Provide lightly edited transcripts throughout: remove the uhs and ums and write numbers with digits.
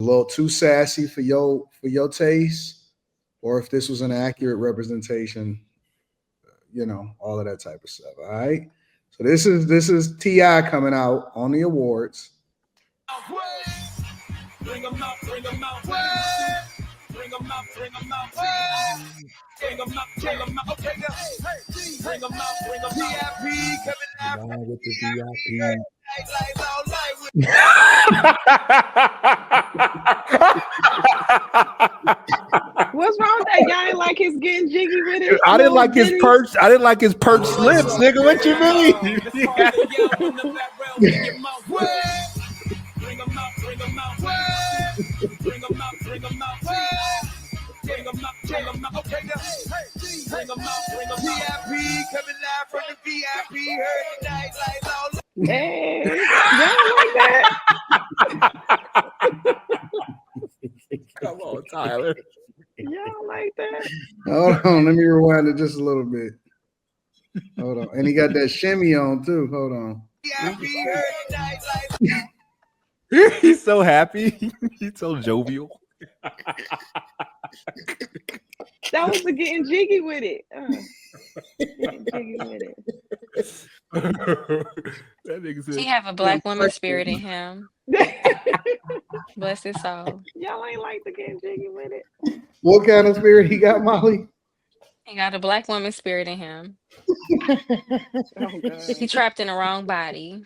little too sassy for your taste, or if this was an accurate representation, all of that type of stuff. All right. So this is Ti coming out on the awards. Bring them out, bring them out, bring them out, bring them out, bring them out, bring them out, okay, bring them out, bring them out. VIP coming out with the VIP. What's wrong with that? Y'all ain't like his getting jiggy with it? I didn't like his perch. I didn't like his perch lips, nigga. What you mean? Bring them out, bring them out, bring them out, bring them out, bring them out, bring them out, okay, bring them out, bring them out. VIP coming live from the VIP, heard tonight, like all. Hey, y'all like that? Come on, Tyler. Y'all like that? Hold on, let me rewind it just a little bit. Hold on, and he got that shimmy on too. Hold on. He's so happy. He's so jovial. That was the getting jiggy with it. Getting jiggy with it. That nigga said, He have a black woman spirit in him. Bless his soul. Y'all ain't like the getting jiggy with it. What kind of spirit he got, Molly? He got a black woman spirit in him. Oh, God. He trapped in the wrong body.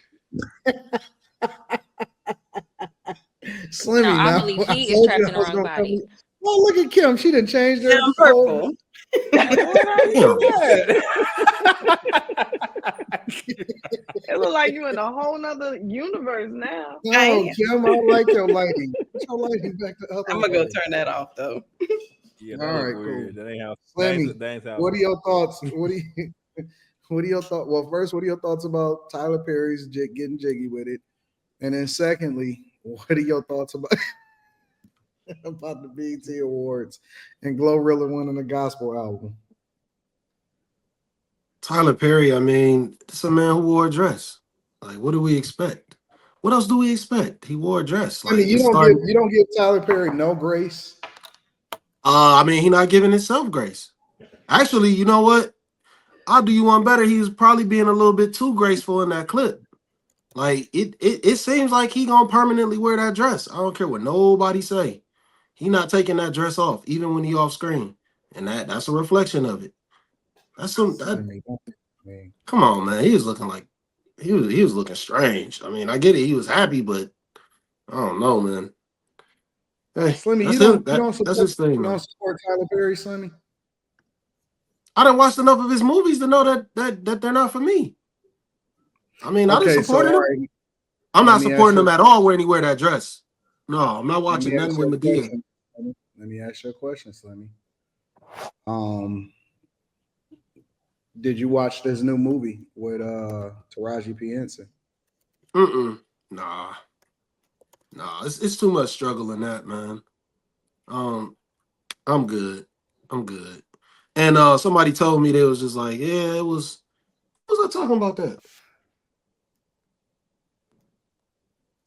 Slimmy, No, I now. believe he told is trapped you in I the was wrong gonna body. come- Oh, look at Kim. She done changed her. Damn purple. It look like you in a whole nother universe now. No, Kim, I like your lighting. Put your lighting back to other I'm gonna go way. turn that off though. yeah, All right, weird. cool. That ain't how. Slimmy, that ain't how. what are your thoughts? What are your thoughts? Well, first, what are your thoughts about Tyler Perry's getting jiggy with it? And then secondly, what are your thoughts about the BET Awards and Glorilla winning the gospel album? Tyler Perry, I mean, it's a man who wore a dress. Like, what do we expect? What else do we expect? He wore a dress. I mean, Like, you don't give Tyler Perry no grace. I mean, he not giving himself grace. Actually, you know what? I'll do you one better. He was probably being a little bit too graceful in that clip. Like, it seems like he gonna permanently wear that dress. I don't care what nobody say. He not taking that dress off, even when he off screen. And that's a reflection of it. That's some come on, man. He was looking like he was looking strange. I mean, I get it, he was happy, but I don't know, man. Hey, Slimmy, that's you him. don't That's his thing, you man. don't support Tyler Perry, Slimmy? I didn't watch enough of his movies to know that they're not for me. I mean, I didn't support him. Right. I'm not supporting him at all when he wear that dress. No, I'm not watching nothing with Medea. Let me ask you a question, Slimmy. Did you watch this new movie with Taraji P. Henson? Nah, it's too much struggle in that, man. I'm good. And somebody told me they was just like, yeah, it was. What was I talking about that?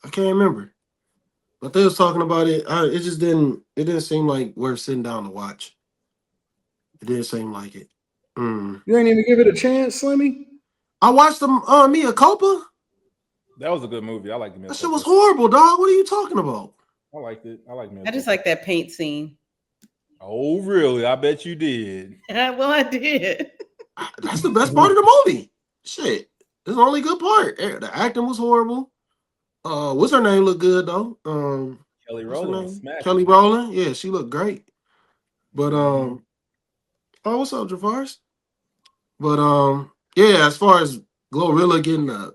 I can't remember. But they was talking about it. It just didn't seem like worth sitting down to watch. It didn't seem like it. You ain't even give it a chance, Slimmy? I watched them Mia Culpa. That was a good movie. I liked it. That shit was horrible, dog. What are you talking about? I liked it. I like Mia I just like that paint scene. Oh, really? I bet you did. Well, I did. That's the best part of the movie. Shit. It's the only good part. The acting was horrible. What's her name? Look good though. Kelly Rowland. Kelly Rowland. Yeah, she looked great. But oh, what's up, Javaris? But yeah, as far as Glorilla getting a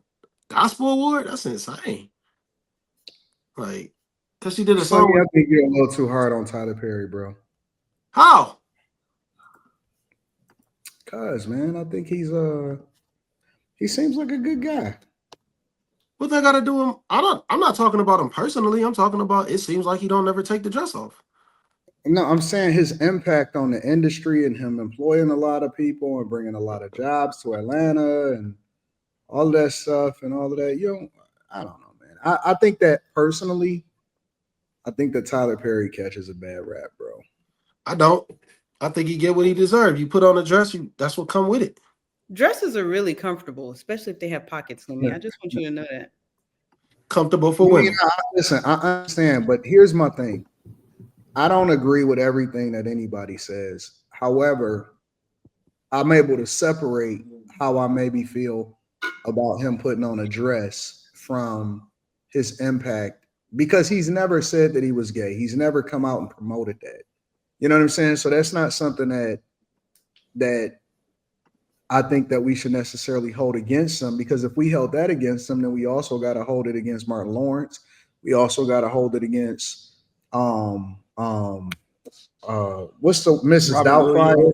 gospel award, that's insane. Like, cause she did a song. I think you're a little too hard on Tyler Perry, bro. How? Cause man, I think he seems like a good guy. What they gotta do him? I'm not talking about him personally. I'm talking about it seems like he don't ever take the dress off. No, I'm saying his impact on the industry and him employing a lot of people and bringing a lot of jobs to Atlanta and all that stuff and all of that. I don't know, man. I think that personally, I think that Tyler Perry catches a bad rap, bro. I don't. I think he get what he deserves. You put on a dress, that's what come with it. Dresses are really comfortable, especially if they have pockets, Lemmy. Yeah. I just want you to know that. Comfortable for I mean, women. listen, I understand, but here's my thing. I don't agree with everything that anybody says. However, I'm able to separate how I maybe feel about him putting on a dress from his impact because he's never said that he was gay. He's never come out and promoted that. You know what I'm saying? So that's not something that I think that we should necessarily hold against him because if we held that against him, then we also got to hold it against Martin Lawrence. We also got to hold it against what's the Mrs. Robert Doubtfire, Williams,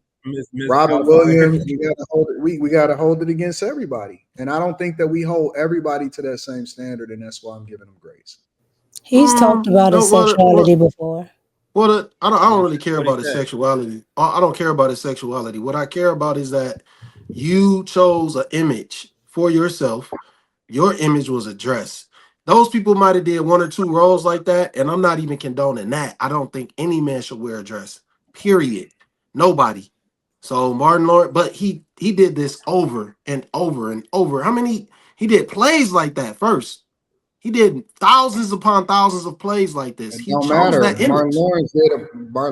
Miss Robert Doubtfire. Williams. We got to hold it. We got to hold it against everybody, and I don't think that we hold everybody to that same standard, and that's why I'm giving him grace. He's talked about No, his sexuality before. Well, I don't really care What he about his said. sexuality. I don't care about his sexuality. What I care about is that you chose an image for yourself. Your image was a dress. Those people might have did one or two roles like that, and I'm not even condoning that. I don't think any man should wear a dress. Period. Nobody. So Martin Lawrence, but he did this over and over and over. How many? He did plays like that first. He did thousands upon thousands of plays like this. It He don't chose matter. that image. Martin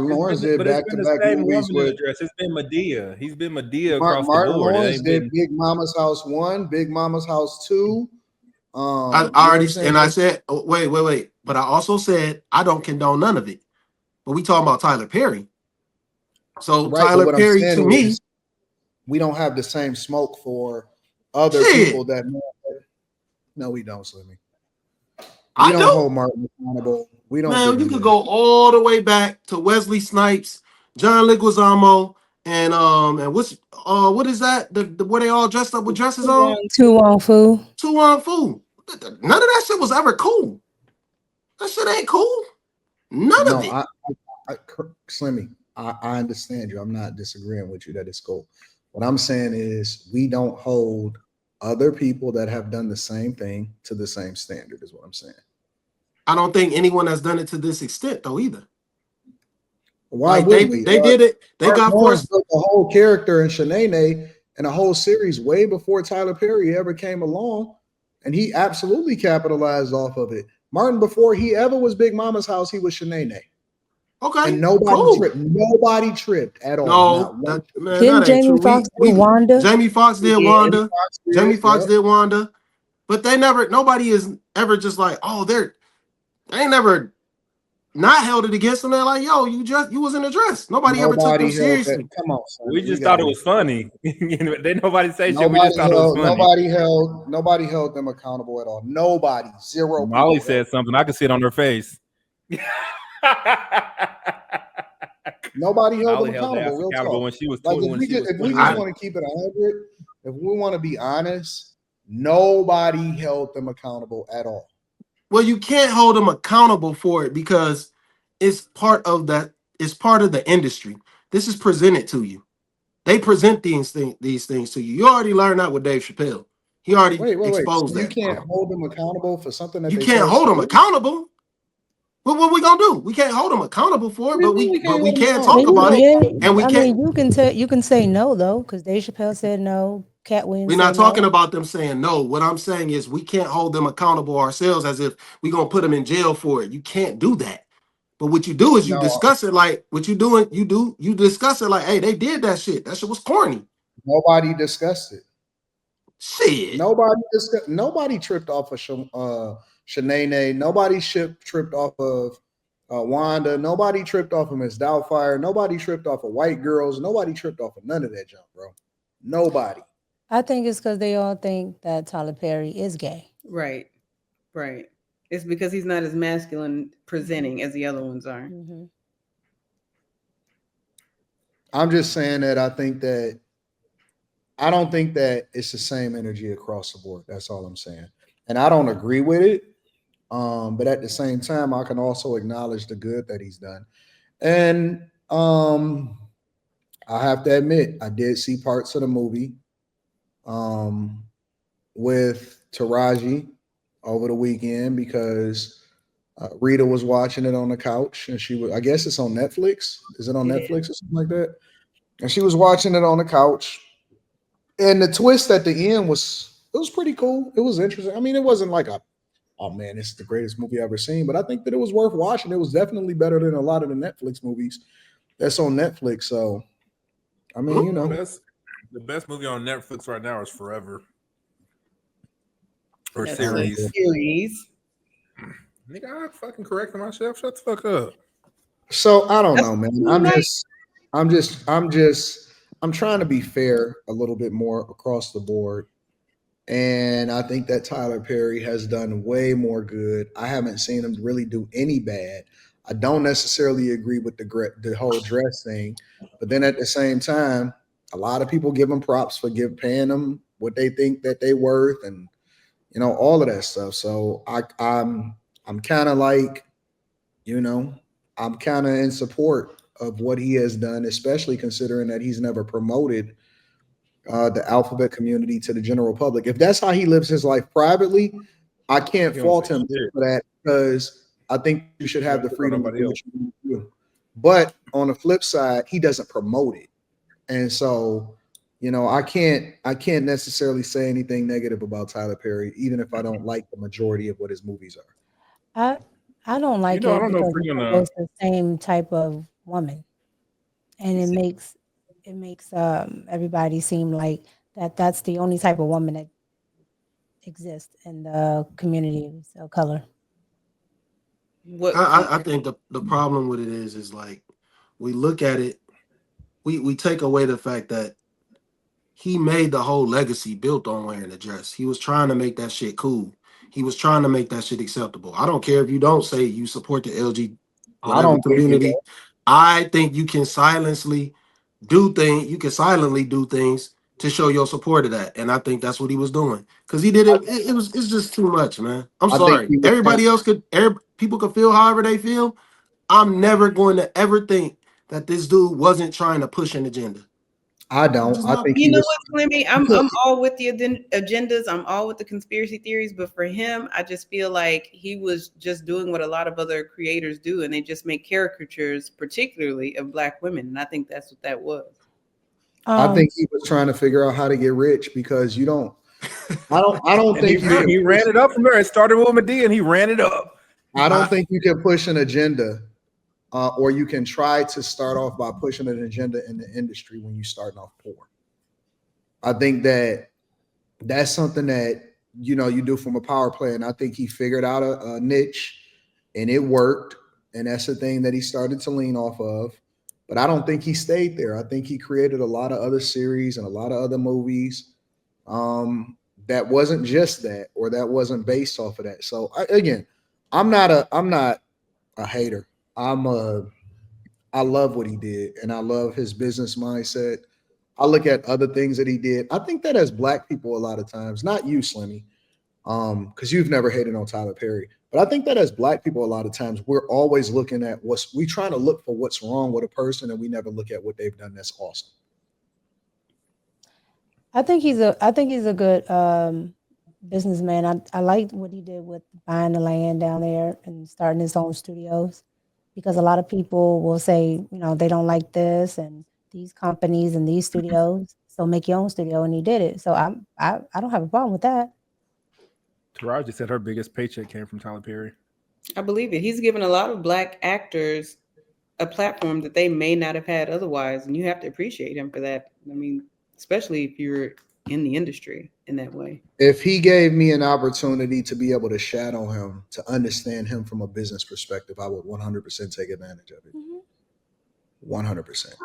Lawrence did But it's back to been the back same movies woman in with a dress. It's been Medea. He's been Medea across the Martin board. It Lawrence ain't did been. Big Mama's House 1, Big Mama's House 2. I You know what already I'm saying? and I said, oh, wait. But I also said I don't condone none of it. But we talking about Tyler Perry. So Right, but Tyler what I'm Perry saying to me, is we don't have the same smoke for other shit, people that no, we don't, Slimmy. We I don't do. hold Martin accountable. We don't do Man, none you of could that. go all the way back to Wesley Snipes, John Leguizamo, and what is that? The where they all dressed up with dresses on? Two on Fu. Two on food. None of that shit was ever cool. That shit ain't cool. None of No, it. Slimmy, I understand you. I'm not disagreeing with you that it's cool. What I'm saying is we don't hold other people that have done the same thing to the same standard, is what I'm saying. I don't think anyone has done it to this extent though either. Why Like would we? they did it. They Martin got Lawrence forced. built a whole character in Shanae and a whole series way before Tyler Perry ever came along, and he absolutely capitalized off of it. Martin, before he ever was Big Mama's House, he was Shanae. Okay, And nobody cool. tripped. Nobody tripped at all. No, Not one. Didn't that ain't true. Jamie Foxx do Wanda? Jamie Foxx did Yeah. Wanda. Jamie Foxx Yep. did Wanda. But nobody is ever just like, oh, they ain't never not held it against them. They're like, yo, you was in a dress. Nobody ever took them Nobody held that. seriously. Come on, son. We just thought it was funny. They nobody say shit. We just thought it was funny. Nobody held them accountable at all. Nobody. Zero. Molly people said held. something. I could see it on her face. Nobody held Molly them held accountable. ass Real accountable talk. when she was Like 20. if When we she was just 21. want to keep it 100, if we want to be honest, nobody held them accountable at all. Well, you can't hold them accountable for it because it's part of that. It's part of the industry. This is presented to you. They present these things to you. You already learned that with Dave Chappelle. He already Wait. exposed So you that. can't hold them accountable for something that You they can't chose hold to them do? accountable. What we gonna do? We can't hold them accountable for it, What do but you mean we can't we hold them can accountable? talk about it, and we I can't. mean, you can say no though, because Dave Chappelle said no. Cat Williams We're not said talking no. about them saying no. What I'm saying is we can't hold them accountable ourselves as if we're gonna put them in jail for it. You can't do that. But what you do is you No, discuss it like what you doing. You discuss it like, hey, they did that shit. That shit was corny. nobody discussed it. Shit. Nobody tripped off of Shanae. Nobody tripped off of Wanda. Nobody tripped off of Miss Doubtfire. Nobody tripped off of White Girls. Nobody tripped off of none of that junk, bro. Nobody. I think it's because they all think that Tyler Perry is gay. Right. It's because he's not as masculine presenting as the other ones are. Mm-hmm. I'm just saying that I don't think that it's the same energy across the board. That's all I'm saying. And I don't agree with it. But at the same time, I can also acknowledge the good that he's done. And I have to admit, I did see parts of the movie with Taraji over the weekend because Rita was watching it on the couch, and she was. I guess it's on Netflix. Is it on It Netflix or something like that? And she was watching it on the couch, and the twist at the end was pretty cool. It was interesting. I mean, it wasn't like a oh man, this is the greatest movie I've ever seen, but I think that it was worth watching. It was definitely better than a lot of the Netflix movies that's on Netflix. So I mean, you know, The best movie on Netflix right now is Forever. Or That's a series. series. Nigga, I fucking correcting myself. Shut the fuck up. so I don't That's know, man. nice. I'm trying to be fair a little bit more across the board. And I think that Tyler Perry has done way more good. I haven't seen him really do any bad. I don't necessarily agree with the whole dress thing, but then at the same time, a lot of people give him props for paying them what they think that they worth, and all of that stuff. So I'm kind of like, you know, I'm kind of in support of what he has done, especially considering that he's never promoted the alphabet community to the general public. If that's how he lives his life privately, I can't He don't fault say him shit. for that because I think you should You have don't the care about freedom to nobody do else. what you want to do. But on the flip side, he doesn't promote it. And so, I can't necessarily say anything negative about Tyler Perry, even if I don't like the majority of what his movies are. I I don't You like know, I it don't know because it freaking promotes the same type of woman, and it makes everybody seem like that's the only type of woman that exists in the communities of color. What I think the problem with it is like we look at it, we take away the fact that he made the whole legacy built on wearing a dress. He was trying to make that shit cool. He was trying to make that shit acceptable. I don't care if you don't say you support the LG I whatever don't think it community. does. I think you can silently do things to show your support of that. And I think that's what he was doing. Because he did I, it's just too much, man. I'm I think sorry. he was trying. People could feel however they feel. I'm never going to ever think that this dude wasn't trying to push an agenda. I I'm don't. just I not. think You he know was. what, Slimmy? I'm all with the agendas. I'm all with the conspiracy theories. But for him, I just feel like he was just doing what a lot of other creators do, and they just make caricatures, particularly of Black women. And I think that's what that was. I Um, think he was trying to figure out how to get rich because you don't. I don't and he think you can he push. ran it up from there. It started with Medea and he ran it up. I don't think you can push an agenda, or you can try to start off by pushing an agenda in the industry when you're starting off poor. I think that that's something that you do from a power play, and I think he figured out a niche, and it worked, and that's the thing that he started to lean off of. But I don't think he stayed there. I think he created a lot of other series and a lot of other movies that wasn't just that, or that wasn't based off of that. So again, I'm not a hater. I love what he did, and I love his business mindset. I look at other things that he did. I think that as black people, a lot of times, not you, Slimmy, because you've never hated on Tyler Perry, but I think that as black people, a lot of times we're always looking at we trying to look for what's wrong with a person, and we never look at what they've done that's awesome. I think he's a good businessman. I liked what he did with buying the land down there and starting his own studios, because a lot of people will say, they don't like this and these companies and these studios, so make your own studio, and he did it. So I don't have a problem with that. Taraji said her biggest paycheck came from Tyler Perry. I believe it. He's given a lot of Black actors a platform that they may not have had otherwise, and you have to appreciate him for that. I mean, especially if you're in the industry in that way. If he gave me an opportunity to be able to shadow him, to understand him from a business perspective, I would 100% take advantage of it. Mhm. 100%.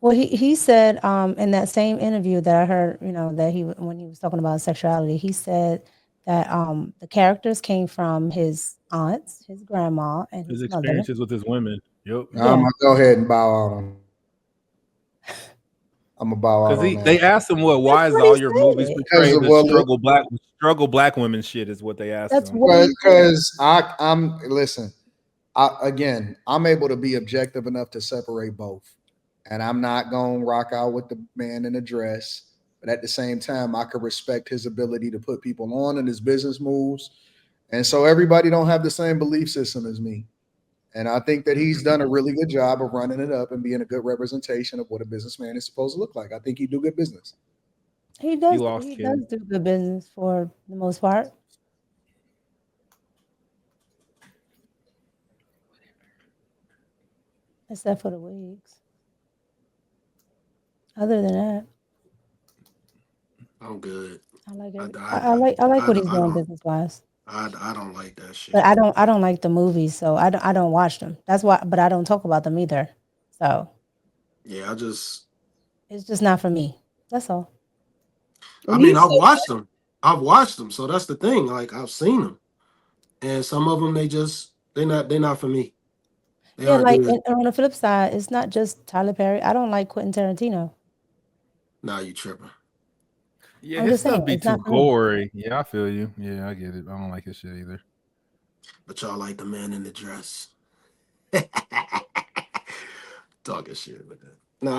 Well, he said in that same interview that I heard, that when he was talking about sexuality, he said that the characters came from his aunts, his grandma, and His his mother. experiences with his women. Yep. I'm Yeah, gonna go ahead and bow out on. I'm gonna bow out Because on they that asked him, "Well, that's why is what he all your movies said. because portraying of this well, struggle black women shit?" Is what they asked That's him. what he said. because I'm listen. Again, I'm able to be objective enough to separate both, and I'm not gonna rock out with the man in a dress. But at the same time, I could respect his ability to put people on and his business moves, And so everybody don't have the same belief system as me. And I think that he's done a really good job of running it up and being a good representation of what a businessman is supposed to look like. I think he do good business. He does. lost He Ken. does do good business for the most part. Except for the wigs. Other than that, I'm good. I like I, it. I, I like I, what he's I doing don't business wise. I don't like that shit. But I don't like the movies, so I don't watch them. That's why. But I don't talk about them either. So Yeah, it's just not for me. That's all. I When mean, he's I've so watched them. I've watched them. So that's the thing. Like I've seen them, and some of them they're not for me. They Yeah, aren't like good. and on the flip side, it's not just Tyler Perry. I don't like Quentin Tarantino. Nah, you tripping. Yeah, I'm his just saying stuff be it's too not for me. gory. Yeah, I feel you. Yeah, I get it. I don't like his shit either. But y'all like the man in the dress. Talking shit with that. No,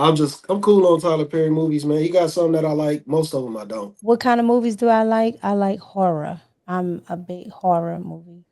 I'm cool on Tyler Perry movies, man. He got some that I like. Most of them I don't. What kind of movies do I like? I like horror. I'm a big horror movie